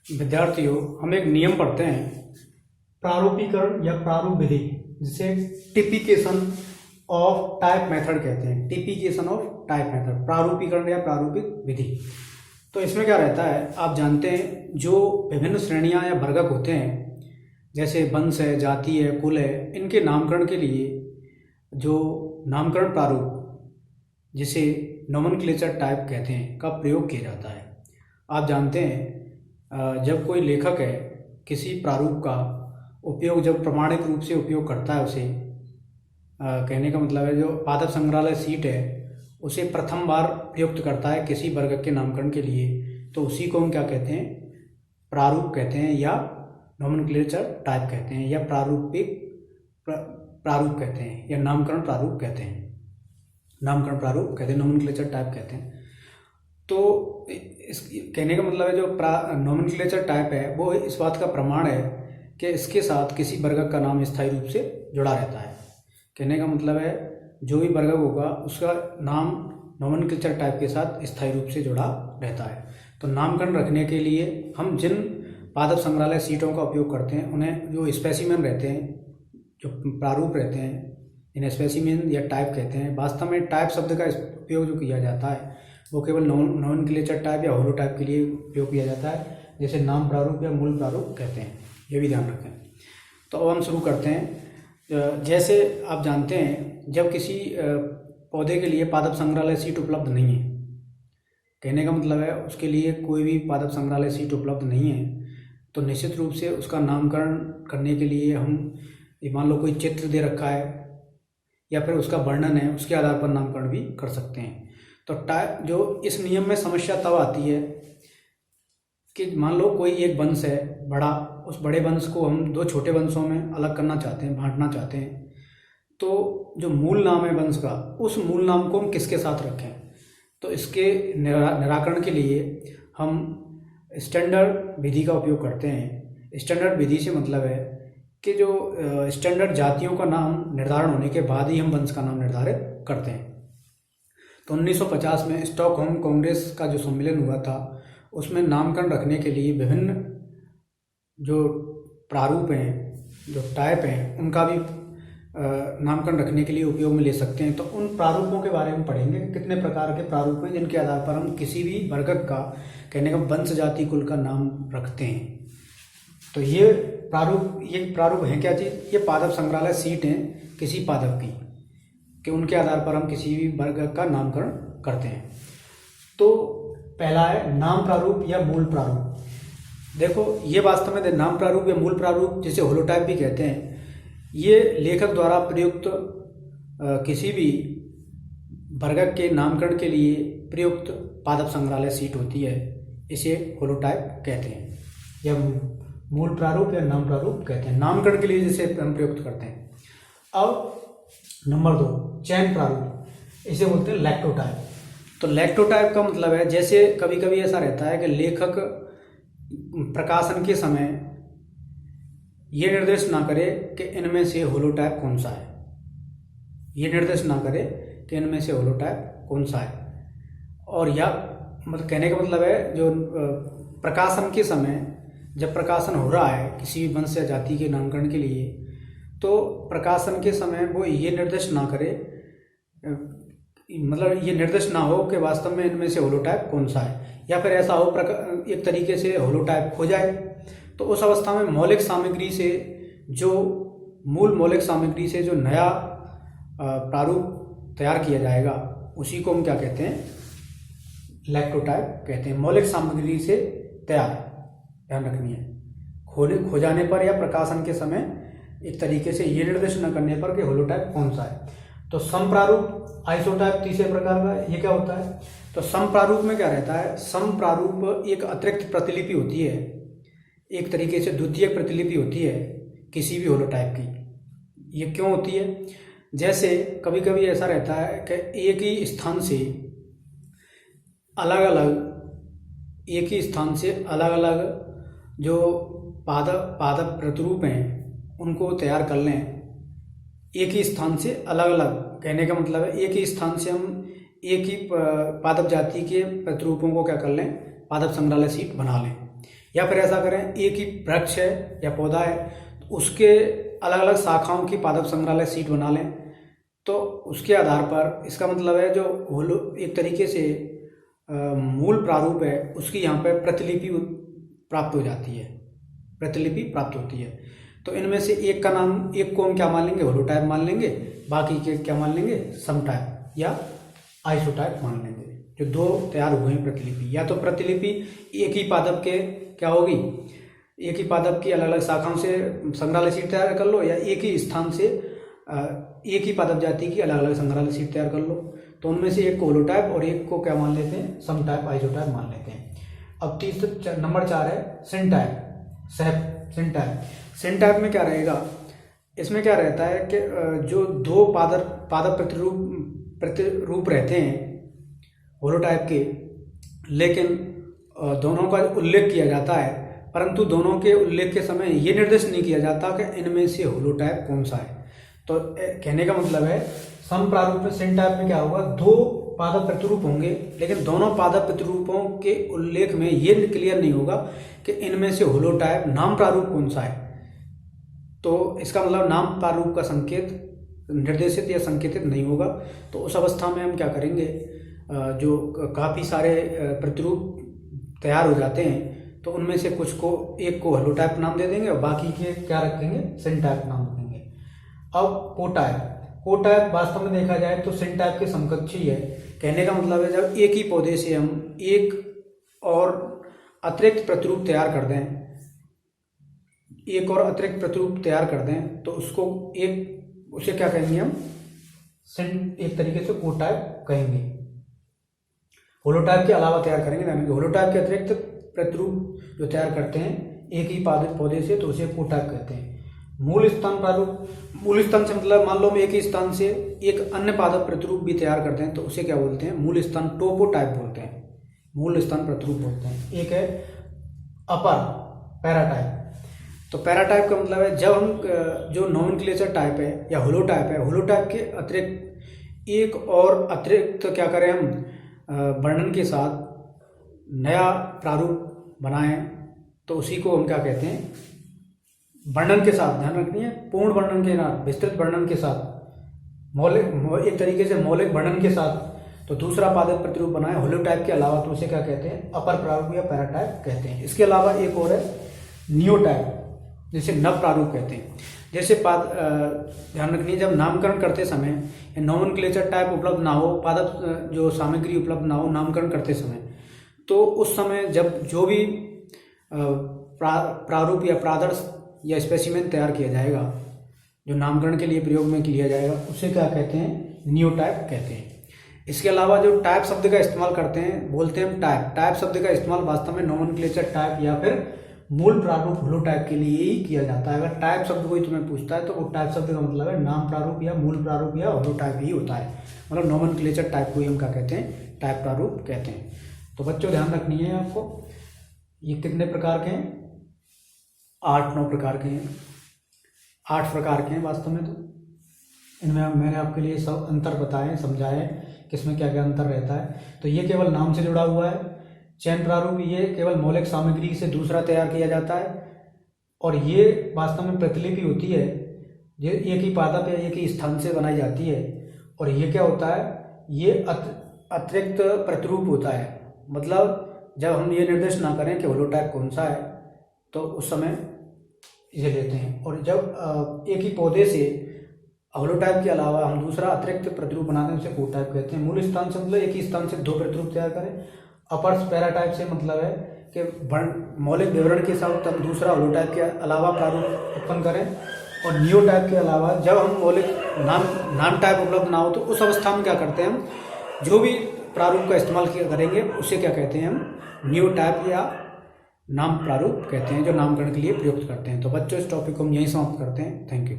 विद्यार्थियों, हम एक नियम पढ़ते हैं प्रारूपीकरण या प्रारूप विधि, जिसे टिपिकेशन ऑफ टाइप मेथड कहते हैं। टिपिकेशन ऑफ टाइप मेथड, प्रारूपीकरण या प्रारूपिक विधि। तो इसमें क्या रहता है, आप जानते हैं जो विभिन्न श्रेणियां या वर्गक होते हैं, जैसे वंश है, जाति है, कुल है, इनके नामकरण के लिए जो नामकरण प्रारूप, जिसे नोमेनक्लेचर टाइप कहते हैं, का प्रयोग किया जाता है। आप जानते हैं जब कोई लेखक है किसी प्रारूप का उपयोग जब प्रमाणिक रूप से उपयोग करता है, उसे कहने का मतलब है जो पादप संग्रहालय सीट है उसे प्रथम बार प्रयुक्त करता है किसी वर्ग के नामकरण के लिए, तो उसी को हम क्या कहते हैं, प्रारूप कहते हैं, या नोमेनक्लेचर टाइप कहते हैं, या प्रारूप कहते हैं, या नामकरण प्रारूप कहते हैं। नामकरण प्रारूप कहते हैं, नोमेनक्लेचर टाइप कहते हैं। तो इस कहने का मतलब है जो नोमेनक्लेचर टाइप है वो इस बात का प्रमाण है कि इसके साथ किसी वर्गक का नाम स्थायी रूप से जुड़ा रहता है। कहने का मतलब है जो भी वर्गक होगा उसका नाम नोमेनक्लेचर टाइप के साथ स्थायी रूप से जुड़ा रहता है। तो नामकरण रखने के लिए हम जिन पादप संग्रहालय सीटों का उपयोग करते हैं, उन्हें जो स्पेसिमेन रहते हैं, जो प्रारूप रहते हैं, इन्हें स्पेसिमेन या टाइप कहते हैं। वास्तव में टाइप शब्द का उपयोग जो किया जाता है वो केवल नोमेनक्लेचर टाइप या होलोटाइप के लिए उपयोग किया जाता है, जैसे नाम प्रारूप या मूल प्रारूप कहते हैं। ये भी ध्यान रखें। तो अब हम शुरू करते हैं। जैसे आप जानते हैं जब किसी पौधे के लिए पादप संग्रहालय सीट उपलब्ध नहीं है, कहने का मतलब है उसके लिए कोई भी पादप संग्रहालय सीट उपलब्ध नहीं है, तो निश्चित रूप से उसका नामकरण करने के लिए हम, मान लो कोई चित्र दे रखा है या फिर उसका वर्णन है, उसके आधार पर नामकरण भी कर सकते हैं। तो जो इस नियम में समस्या तब आती है कि मान लो कोई एक वंश है बड़ा, उस बड़े वंश को हम दो छोटे वंशों में अलग करना चाहते हैं, बांटना चाहते हैं। तो जो मूल नाम है वंश का, उस मूल नाम को हम किसके साथ रखें, तो इसके निराकरण के लिए हम स्टैंडर्ड विधि का उपयोग करते हैं। स्टैंडर्ड विधि से मतलब है कि जो स्टैंडर्ड जातियों का नाम निर्धारण होने के बाद ही हम वंश का नाम निर्धारित करते हैं। तो 1950 में स्टॉकहोम कांग्रेस का जो सम्मेलन हुआ था, उसमें नामकरण रखने के लिए विभिन्न जो प्रारूप हैं, जो टाइप हैं, उनका भी नामकरण रखने के लिए उपयोग में ले सकते हैं। तो उन प्रारूपों के बारे में पढ़ेंगे कि कितने प्रकार के प्रारूप हैं जिनके आधार पर हम किसी भी वर्गक का, कहने का वंश, जाति, कुल का नाम रखते हैं। तो ये प्रारूप हैं क्या चीज़, ये पादप संग्रहालय सीट हैं किसी पादप की, कि उनके आधार पर हम किसी भी वर्ग का नामकरण करते हैं। तो पहला है नाम प्रारूप या मूल प्रारूप। देखो ये वास्तव में नाम प्रारूप या मूल प्रारूप, जिसे होलोटाइप भी कहते हैं, ये लेखक द्वारा प्रयुक्त किसी भी वर्गक के नामकरण के लिए प्रयुक्त पादप संग्रहालय सीट होती है, इसे होलोटाइप कहते हैं, या मूल प्रारूप या नाम प्रारूप कहते हैं, नामकरण के लिए जिसे हम प्रयुक्त करते हैं। अब नंबर 2, चयन प्रारूप, इसे बोलते हैं लैक्टोटाइप। तो लैक्टोटाइप का मतलब है, जैसे कभी कभी ऐसा रहता है कि लेखक प्रकाशन के समय ये निर्देश ना करे कि इनमें से होलोटाइप कौन सा है, ये निर्देश ना करे कि इनमें से होलोटाइप कौन सा है, और या मतलब कहने का मतलब है जो प्रकाशन के समय जब प्रकाशन हो रहा है किसी वंश या जाति के नामकरण के लिए, तो प्रकाशन के समय वो ये निर्देश ना करे, मतलब ये निर्देश ना हो कि वास्तव में इनमें से होलोटाइप कौन सा है, या फिर ऐसा हो एक तरीके से होलोटाइप खो जाए। तो उस अवस्था में मौलिक सामग्री से, जो मूल मौलिक सामग्री से जो नया प्रारूप तैयार किया जाएगा, उसी को हम क्या कहते हैं, लैक्टोटाइप कहते हैं। मौलिक सामग्री से तैयार, ध्यान रखनी है, खो जाने पर या प्रकाशन के समय एक तरीके से ये निर्देश न करने पर कि होलोटाइप कौन सा है। तो समप्रारूप, आइसोटाइप तीसरे प्रकार का, ये क्या होता है, तो समप्रारूप में क्या रहता है, समप्रारूप एक अतिरिक्त प्रतिलिपि होती है, एक तरीके से द्वितीयक प्रतिलिपि होती है किसी भी होलोटाइप की। ये क्यों होती है, जैसे कभी कभी ऐसा रहता है कि एक ही स्थान से अलग अलग जो पादप प्रतिरूप हैं उनको तैयार कर लें, एक ही स्थान से अलग अलग, कहने का मतलब है एक ही स्थान से हम एक ही पादप जाति के प्रतिरूपों को क्या कर लें, पादप संग्रहालय सीट बना लें। या फिर ऐसा करें एक ही वृक्ष है या पौधा है तो उसके अलग अलग शाखाओं की पादप संग्रहालय शीट बना लें, तो उसके आधार पर इसका मतलब है जो एक तरीके से मूल प्रारूप है उसकी यहाँ पे प्रतिलिपि प्राप्त हो जाती है, प्रतिलिपि प्राप्त होती है। तो इनमें से एक का नाम, एक को हम क्या मान लेंगे, होलोटाइप मान लेंगे, बाकी के क्या मान लेंगे, समटाइप या आइसोटाइप मान लेंगे। जो दो तैयार हुए हैं प्रतिलिपि, या तो प्रतिलिपि एक ही पादप के क्या होगी, एक ही पादप की अलग अलग शाखाओं से संग्रहालय शीट तैयार कर लो, या एक ही स्थान से एक ही पादप जाति की अलग अलग संग्रहालय शीट तैयार कर लो। तो उनमें से एक को होलोटाइप और एक को क्या मान लेते हैं, समटाइप आइसोटाइप मान लेते हैं। अब तीसरा नंबर 4 है सिनटाइप, सिनटाइप। सिनटाइप में क्या रहेगा, इसमें क्या रहता है कि जो दो पादप प्रतिरूप रहते हैं होलोटाइप के, लेकिन दोनों का उल्लेख किया जाता है, परंतु दोनों के उल्लेख के समय ये निर्दिष्ट नहीं किया जाता कि इनमें से होलोटाइप कौन सा है। तो कहने का मतलब है समप्रारूप में सिनटाइप में क्या होगा, दो पादप प्रतिरूप होंगे, लेकिन दोनों पादप प्रतिरूपों के उल्लेख में ये क्लियर नहीं होगा कि इनमें से होलोटाइप नाम प्रारूप कौन सा है। तो इसका मतलब नाम प्रारूप का संकेत निर्देशित या संकेतित नहीं होगा। तो उस अवस्था में हम क्या करेंगे, जो काफ़ी सारे प्रतिरूप तैयार हो जाते हैं तो उनमें से कुछ को, एक को होलोटाइप नाम दे देंगे और बाकी के क्या रखेंगे, सिनटाइप नाम रखेंगे। अब कोटाइप वास्तव में देखा जाए तो सिनटाइप के समकक्ष ही है। कहने का मतलब है जब एक ही पौधे से हम एक और अतिरिक्त प्रतिरूप तैयार कर दें, एक और अतिरिक्त प्रतिरूप तैयार कर दें तो उसको उसे क्या कहेंगे हम, एक तरीके से कोटाइप कहेंगे। होलोटाइप के अलावा तैयार करेंगे, यानी कि होलोटाइप के अतिरिक्त प्रतिरूप जो तैयार करते हैं एक ही पौधे से तो उसे कोटाइप कहते हैं। मूल स्थान प्रारूप, मूल स्थान से मतलब मान लो हम एक ही स्थान से एक अन्य पादप प्रतिरूप भी तैयार करते हैं तो उसे क्या बोलते हैं, मूल स्थान टोपोटाइप बोलते हैं, मूल स्थान प्रतिरूप बोलते हैं। एक है अपर पैराटाइप। तो पैराटाइप का मतलब है जब हम जो नोमेनक्लेचर टाइप है या होलोटाइप है, होलोटाइप के अतिरिक्त एक और अतिरिक्त क्या करें हम, वर्णन के साथ नया प्रारूप बनाएं तो उसी को हम क्या कहते हैं, वर्णन के साथ, ध्यान रखनी है, पूर्ण वर्णन के साथ, विस्तृत वर्णन के साथ, मौलिक, एक तरीके से मौलिक वर्णन के साथ तो दूसरा पादप प्रतिरूप बनाए होलोटाइप के अलावा तो उसे क्या कहते हैं, अपर प्रारूप या पैराटाइप कहते हैं। इसके अलावा एक और है नियोटाइप, जिसे नव प्रारूप कहते हैं। जैसे ध्यान रखनी है, जब नामकरण करते समय नोमेनक्लेचर टाइप उपलब्ध ना हो, पादप जो सामग्री उपलब्ध ना हो नामकरण करते समय, तो उस समय जब जो भी प्रारूप या प्रादर्श या स्पेसिमेन तैयार किया जाएगा जो नामकरण के लिए प्रयोग में किया जाएगा उसे क्या कहते हैं, नियोटाइप कहते हैं। इसके अलावा जो टाइप शब्द का इस्तेमाल करते हैं, बोलते हैं टाइप शब्द का इस्तेमाल वास्तव में नोमेनक्लेचर टाइप या फिर मूल प्रारूप होलोटाइप के लिए ही किया जाता है। अगर टाइप शब्द कोई तुम्हें पूछता है तो वो टाइप शब्द का मतलब है नाम प्रारूप या मूल प्रारूप या होलोटाइप ही होता है, मतलब नोमेनक्लेचर टाइप को ही हम क्या कहते हैं, टाइप प्रारूप कहते हैं। तो बच्चों ध्यान रखनी है आपको, ये कितने प्रकार के हैं, 8-9 प्रकार के हैं, 8 प्रकार के हैं वास्तव में। तो इनमें मैंने आपके लिए सब अंतर बताए, समझाए किसमें क्या क्या अंतर रहता है। तो ये केवल नाम से जुड़ा हुआ है। चयन प्रारूप ये केवल मौलिक सामग्री से दूसरा तैयार किया जाता है, और ये वास्तव में प्रतिलिपि होती है, ये एक ही पादप या एक ही स्थान से बनाई जाती है। और ये क्या होता है, ये अतिरिक्त प्रतिरूप होता है, मतलब जब हम ये निर्दिष्ट ना करें कि होलोटाइप कौन सा है तो उस समय इसे लेते हैं। और जब एक ही पौधे से होलोटाइप के अलावा हम दूसरा अतिरिक्त प्रतिरूप बनाते हैं उसे कोटाइप कहते हैं। मूल स्थान से मतलब एक ही स्थान से 2 प्रतिरूप तैयार करें। अपर पैराटाइप से मतलब है कि मौलिक विवरण के साथ हम दूसरा होलोटाइप के अलावा प्रारूप उत्पन्न करें। और नियोटाइप के अलावा जब हम मौलिक नाम टाइप उपलब्ध ना हो तो उस अवस्था में क्या करते हैं, हम जो भी प्रारूप का इस्तेमाल करेंगे उसे क्या कहते हैं, हम नियोटाइप या नाम प्रारूप कहते हैं, जो नामकरण के लिए प्रयुक्त करते हैं। तो बच्चों इस टॉपिक को हम यहीं समाप्त करते हैं। Thank you.